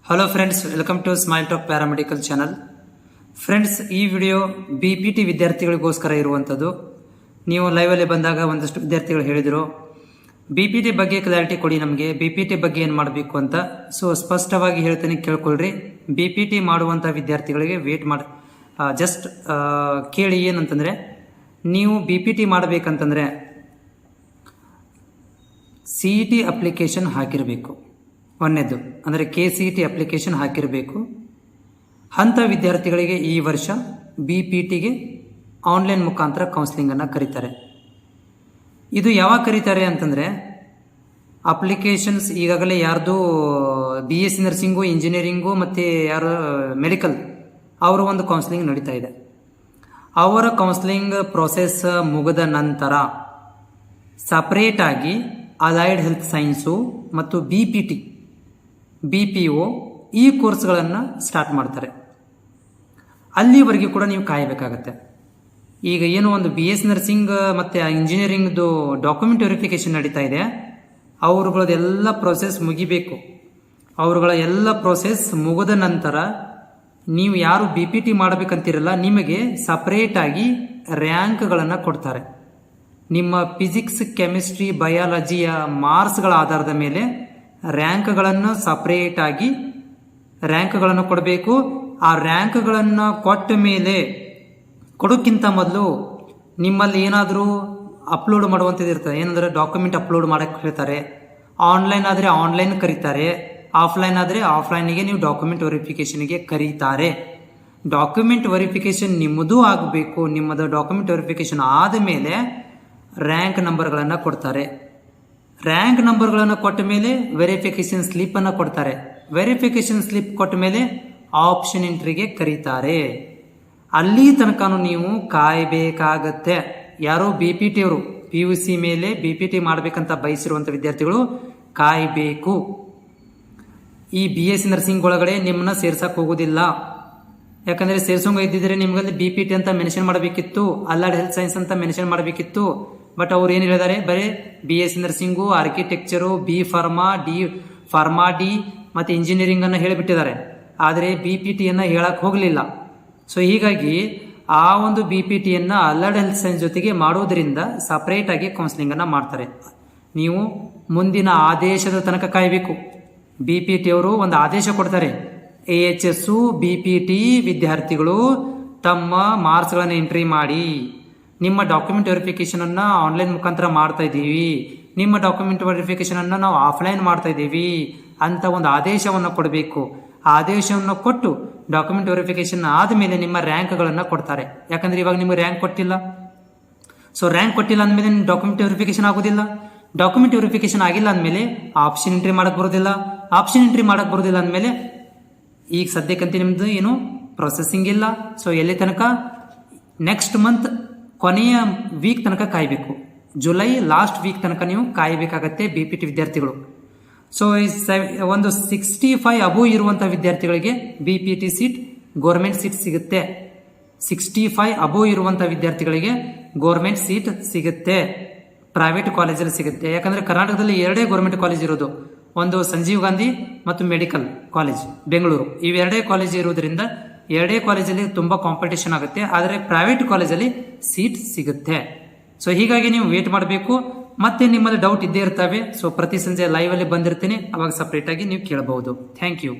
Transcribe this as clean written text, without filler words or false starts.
Hello friends, welcome to Smile Talk paramedical channel. Friends, ಈ video BPT ವಿದ್ಯಾರ್ಥಿಗಳಿಗೋಸ್ಕರ ಇರುವಂಥದ್ದು. ನೀವು ಲೈವಲ್ಲಿ ಬಂದಾಗ ಒಂದಷ್ಟು ವಿದ್ಯಾರ್ಥಿಗಳು ಹೇಳಿದರು, BPT ಬಗ್ಗೆ ಕ್ಲಾರಿಟಿ ಕೊಡಿ, ನಮಗೆ BPT ಬಗ್ಗೆ ಏನು ಮಾಡಬೇಕು ಅಂತ. ಸೊ ಸ್ಪಷ್ಟವಾಗಿ ಹೇಳ್ತೇನೆ, ಕೇಳ್ಕೊಳ್ರಿ. BPT ಮಾಡುವಂಥ ವಿದ್ಯಾರ್ಥಿಗಳಿಗೆ ವೇಟ್ ಮಾಡಿ ಜಸ್ಟ್ ಕೇಳಿ. ಏನಂತಂದರೆ, ನೀವು BPT ಮಾಡಬೇಕಂತಂದರೆ CET ಅಪ್ಲಿಕೇಶನ್ ಹಾಕಿರಬೇಕು. ಒಂದನೇದು ಅಂದರೆ KCET ಅಪ್ಲಿಕೇಶನ್ ಹಾಕಿರಬೇಕು. ಅಂಥ ವಿದ್ಯಾರ್ಥಿಗಳಿಗೆ ಈ ವರ್ಷ BPTಗೆ ಆನ್ಲೈನ್ ಮುಖಾಂತರ ಕೌನ್ಸಿಲಿಂಗನ್ನು ಕರೀತಾರೆ. ಇದು ಯಾವಾಗ ಕರೀತಾರೆ ಅಂತಂದರೆ, ಅಪ್ಲಿಕೇಶನ್ಸ್ ಈಗಾಗಲೇ ಯಾರ್ದು BSc ನರ್ಸಿಂಗು, ಇಂಜಿನಿಯರಿಂಗು ಮತ್ತು ಯಾರು ಮೆಡಿಕಲ್ ಅವರ ಒಂದು ಕೌನ್ಸಿಲಿಂಗ್ ನಡೀತಾ ಇದೆ. ಅವರ ಕೌನ್ಸಿಲಿಂಗ್ ಪ್ರೊಸೆಸ್ ಮುಗಿದ ನಂತರ ಸಪ್ರೇಟಾಗಿ ಅಲೈಡ್ ಹೆಲ್ತ್ ಸೈನ್ಸು ಮತ್ತು BPO ಈ ಕೋರ್ಸ್ಗಳನ್ನು ಸ್ಟಾರ್ಟ್ ಮಾಡ್ತಾರೆ. ಅಲ್ಲಿವರೆಗೂ ಕೂಡ ನೀವು ಕಾಯಬೇಕಾಗತ್ತೆ. ಈಗ ಏನು ಒಂದು BSc ನರ್ಸಿಂಗ್ ಮತ್ತು ಇಂಜಿನಿಯರಿಂಗ್ದು ಡಾಕ್ಯುಮೆಂಟ್ ವೆರಿಫಿಕೇಷನ್ ನಡೀತಾ ಇದೆ, ಅವ್ರಗಳದೆಲ್ಲ ಪ್ರೊಸೆಸ್ ಮುಗಿಬೇಕು. ಅವ್ರಗಳ ಎಲ್ಲ ಪ್ರೊಸೆಸ್ ಮುಗಿದ ನಂತರ ನೀವು ಯಾರು BPT ಮಾಡಬೇಕಂತಿರಲ್ಲ, ನಿಮಗೆ ಸಪ್ರೇಟಾಗಿ ರ್ಯಾಂಕ್ಗಳನ್ನು ಕೊಡ್ತಾರೆ. ನಿಮ್ಮ ಫಿಸಿಕ್ಸ್, ಕೆಮಿಸ್ಟ್ರಿ, ಬಯಾಲಜಿಯ ಮಾರ್ಕ್ಸ್ಗಳ ಆಧಾರದ ಮೇಲೆ ರ್ಯಾಂಕ್ಗಳನ್ನು ಸಪ್ರೇಟಾಗಿ ರ್ಯಾಂಕ್ಗಳನ್ನು ಕೊಡಬೇಕು. ಆ ರ್ಯಾಂಕ್ಗಳನ್ನು ಕೊಟ್ಟ ಮೇಲೆ, ಕೊಡೋಕ್ಕಿಂತ ಮೊದಲು ನಿಮ್ಮಲ್ಲಿ ಏನಾದರೂ ಅಪ್ಲೋಡ್ ಮಾಡುವಂಥದ್ದು ಇರ್ತದೆ. ಏನಂದರೆ ಡಾಕ್ಯುಮೆಂಟ್ ಅಪ್ಲೋಡ್ ಮಾಡೋಕ್ಕೆ ಹೇಳ್ತಾರೆ. ಆನ್ಲೈನ್ ಆದರೆ ಆನ್ಲೈನ್ ಕರೀತಾರೆ, ಆಫ್ಲೈನ್ ಆದರೆ ಆಫ್ಲೈನಿಗೆ ನೀವು ಡಾಕ್ಯುಮೆಂಟ್ ವೆರಿಫಿಕೇಷನ್ಗೆ ಕರೀತಾರೆ. ಡಾಕ್ಯುಮೆಂಟ್ ವೆರಿಫಿಕೇಷನ್ ನಿಮ್ಮದು ಆಗಬೇಕು. ನಿಮ್ಮದು ಡಾಕ್ಯುಮೆಂಟ್ ವೆರಿಫಿಕೇಷನ್ ಆದ ಮೇಲೆ ರ್ಯಾಂಕ್ ನಂಬರ್ಗಳನ್ನು ಕೊಡ್ತಾರೆ. ರ್ಯಾಂಕ್ ನಂಬರ್ಗಳನ್ನು ಕೊಟ್ಟ ಮೇಲೆ ವೆರಿಫಿಕೇಷನ್ ಸ್ಲಿಪ್ಪನ್ನು ಕೊಡ್ತಾರೆ. ವೆರಿಫಿಕೇಷನ್ ಸ್ಲಿಪ್ ಕೊಟ್ಟ ಮೇಲೆ ಆಪ್ಷನ್ ಎಂಟ್ರಿಗೆ ಕರೀತಾರೆ. ಅಲ್ಲಿ ತನಕನೂ ನೀವು ಕಾಯಬೇಕಾಗತ್ತೆ. ಯಾರೋ BPT ಅವರು PUC ಮೇಲೆ BPT ಮಾಡಬೇಕಂತ ಬಯಸಿರುವಂಥ ವಿದ್ಯಾರ್ಥಿಗಳು ಕಾಯಬೇಕು. ಈ BSc ನರ್ಸಿಂಗ್ ಒಳಗಡೆ ನಿಮ್ಮನ್ನ ಸೇರ್ಸಕ್ಕೆ ಹೋಗೋದಿಲ್ಲ. ಯಾಕಂದರೆ ಸೇರ್ಸೋಂಗ ಇದ್ದಿದ್ರೆ ನಿಮ್ಗಲ್ಲಿ BPT ಅಂತ ಮೆನ್ಷನ್ ಮಾಡಬೇಕಿತ್ತು, ಅಲೈಡ್ ಹೆಲ್ತ್ ಸೈನ್ಸ್ ಅಂತ ಮೆನ್ಷನ್ ಮಾಡಬೇಕಿತ್ತು. ಬಟ್ ಅವ್ರು ಏನು ಹೇಳಿದ್ದಾರೆ, ಬರೀ BSc nursing, architecture, B pharma D ಮತ್ತು ಇಂಜಿನಿಯರಿಂಗನ್ನು ಹೇಳಿಬಿಟ್ಟಿದ್ದಾರೆ. ಆದರೆ BPTಯನ್ನು ಹೇಳಕ್ಕೆ ಹೋಗಲಿಲ್ಲ. ಸೊ ಹೀಗಾಗಿ ಆ ಒಂದು BPTಯನ್ನು ಅಲೈಡ್ ಹೆಲ್ತ್ ಸೈನ್ಸ್ ಜೊತೆಗೆ ಮಾಡೋದ್ರಿಂದ ಸಪ್ರೇಟಾಗಿ ಕೌನ್ಸಿಲಿಂಗನ್ನು ಮಾಡ್ತಾರೆ. ನೀವು ಮುಂದಿನ ಆದೇಶದ ತನಕ ಕಾಯಬೇಕು. BPT ಅವರು ಒಂದು ಆದೇಶ ಕೊಡ್ತಾರೆ, AHS BPT ವಿದ್ಯಾರ್ಥಿಗಳು ತಮ್ಮ ಮಾರ್ಕ್ಸ್ಗಳನ್ನು ಎಂಟ್ರಿ ಮಾಡಿ, ನಿಮ್ಮ ಡಾಕ್ಯುಮೆಂಟ್ ವೆರಿಫಿಕೇಷನನ್ನು ಆನ್ಲೈನ್ ಮುಖಾಂತರ ಮಾಡ್ತಾ ಇದ್ದೀವಿ, ನಿಮ್ಮ ಡಾಕ್ಯುಮೆಂಟ್ ವೆರಿಫಿಕೇಷನನ್ನು ನಾವು ಆಫ್ಲೈನ್ ಮಾಡ್ತಾ ಇದ್ದೀವಿ ಅಂತ ಒಂದು ಆದೇಶವನ್ನು ಕೊಡಬೇಕು. ಆ ಆದೇಶವನ್ನು ಕೊಟ್ಟು ಡಾಕ್ಯುಮೆಂಟ್ ವೆರಿಫಿಕೇಷನ್ ಆದಮೇಲೆ ನಿಮ್ಮ ರ್ಯಾಂಕ್ಗಳನ್ನು ಕೊಡ್ತಾರೆ. ಯಾಕಂದರೆ ಇವಾಗ ನಿಮಗೆ ರ್ಯಾಂಕ್ ಕೊಟ್ಟಿಲ್ಲ. ಸೊ ರ್ಯಾಂಕ್ ಕೊಟ್ಟಿಲ್ಲ ಅಂದಮೇಲೆ ಡಾಕ್ಯುಮೆಂಟ್ ವೆರಿಫಿಕೇಷನ್ ಆಗೋದಿಲ್ಲ. ಡಾಕ್ಯುಮೆಂಟ್ ವೆರಿಫಿಕೇಷನ್ ಆಗಿಲ್ಲ ಅಂದಮೇಲೆ ಆಪ್ಷನ್ ಎಂಟ್ರಿ ಮಾಡಕ್ಕೆ ಬರೋದಿಲ್ಲ. ಆಪ್ಷನ್ ಎಂಟ್ರಿ ಮಾಡಕ್ಕೆ ಬರೋದಿಲ್ಲ ಅಂದಮೇಲೆ ಈಗ ಸದ್ಯಕ್ಕಂತ ನಿಮ್ಮದು ಏನು ಪ್ರೊಸೆಸಿಂಗ್ ಇಲ್ಲ. ಸೊ ಎಲ್ಲಿ ತನಕ ನೆಕ್ಸ್ಟ್ ಮಂತ್ ಕೊನೆಯ ವೀಕ್ ತನಕ ಕಾಯಬೇಕು. ಜುಲೈ ಲಾಸ್ಟ್ ವೀಕ್ ತನಕ ನೀವು ಕಾಯಬೇಕಾಗತ್ತೆ BPT ವಿದ್ಯಾರ್ಥಿಗಳು. ಸೊ ಒಂದು 65 ಅಬೋವ್ ಇರುವಂಥ ವಿದ್ಯಾರ್ಥಿಗಳಿಗೆ BPT ಸೀಟ್ ಗೋರ್ಮೆಂಟ್ ಸೀಟ್ ಸಿಗುತ್ತೆ. 65 ಅಬೋವ್ ಇರುವಂಥ ವಿದ್ಯಾರ್ಥಿಗಳಿಗೆ ಗೋರ್ಮೆಂಟ್ ಸೀಟ್ ಸಿಗುತ್ತೆ, ಪ್ರೈವೇಟ್ ಕಾಲೇಜಲ್ಲಿ ಸಿಗುತ್ತೆ. ಯಾಕಂದರೆ ಕರ್ನಾಟಕದಲ್ಲಿ 2 ಗೋರ್ಮೆಂಟ್ ಕಾಲೇಜ್ ಇರೋದು, ಒಂದು ಸಂಜೀವ್ ಗಾಂಧಿ ಮತ್ತು ಮೆಡಿಕಲ್ ಕಾಲೇಜ್ ಬೆಂಗಳೂರು. ಇವೆರಡೇ ಕಾಲೇಜ್ ಇರೋದ್ರಿಂದ 2 ಕಾಲೇಜಲ್ಲಿ ತುಂಬ ಕಾಂಪಿಟೇಷನ್ ಆಗುತ್ತೆ. ಆದರೆ ಪ್ರೈವೇಟ್ ಕಾಲೇಜಲ್ಲಿ ಸೀಟ್ ಸಿಗುತ್ತೆ. ಸೊ ಹೀಗಾಗಿ ನೀವು ವೇಟ್ ಮಾಡಬೇಕು. ಮತ್ತೆ ನಿಮ್ಮಲ್ಲಿ ಡೌಟ್ ಇದ್ದೇ ಇರ್ತವೆ. ಸೊ ಪ್ರತಿ ಸಂಜೆ ಲೈವಲ್ಲಿ ಬಂದಿರ್ತೀನಿ, ಅವಾಗ ಸಪ್ರೇಟಾಗಿ ನೀವು ಕೇಳಬಹುದು. Thank you.